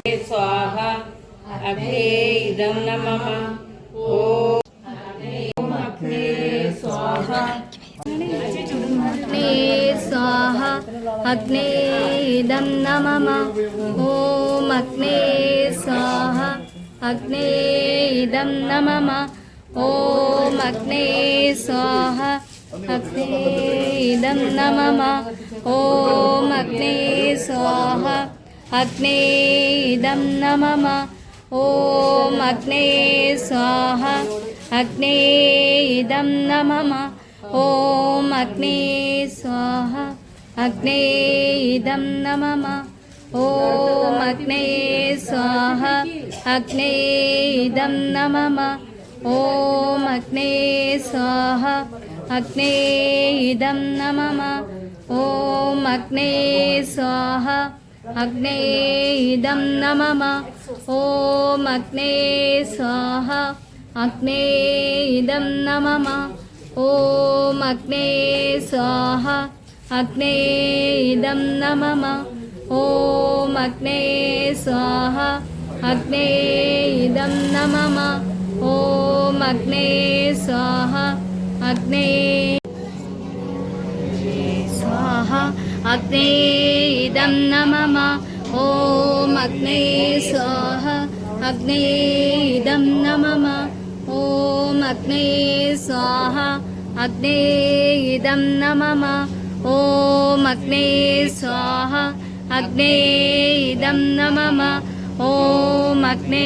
स्वाहा अग्ने इदं न मम ॐ अग्ने स्वाहा अग्ने स्वाहा अग्ने इदं न मम ॐ अग्ने स्वाहा अग्ने इदं न मम ॐ अग्ने स्वाहा अग्ने इदं न मम ॐ अग्ने स्वाहा अग्ने इदं न मम ॐ अग्ने स्वाहा अग्ने इदं न मम ॐ अग्ने स्वाहा अग्ने इदं न मम ॐ अग्ने स्वाहा अग्ने इदं न मम ॐ अग्ने स्वाहा अग्ने इदं न मम ॐ अग्ने स्वाहा अग्ने इदं न मम ॐ अग्ने स्वाहा अग्ने इदं न मम ॐ अग्ने स्वाहा अग्ने इदं न मम ॐ अग्ने स्वाहा अग्ने इदं न मम ॐ अग्ने स्वाहा अग्ने स्वाहा अग्ने इदं न मम ॐ अग्ने स्वाहा अग्ने इदं न मम ॐ अग्ने स्वाहा अग्ने इदं न मम ॐ अग्ने स्वाहा अग्ने इदं न मम ॐ अग्ने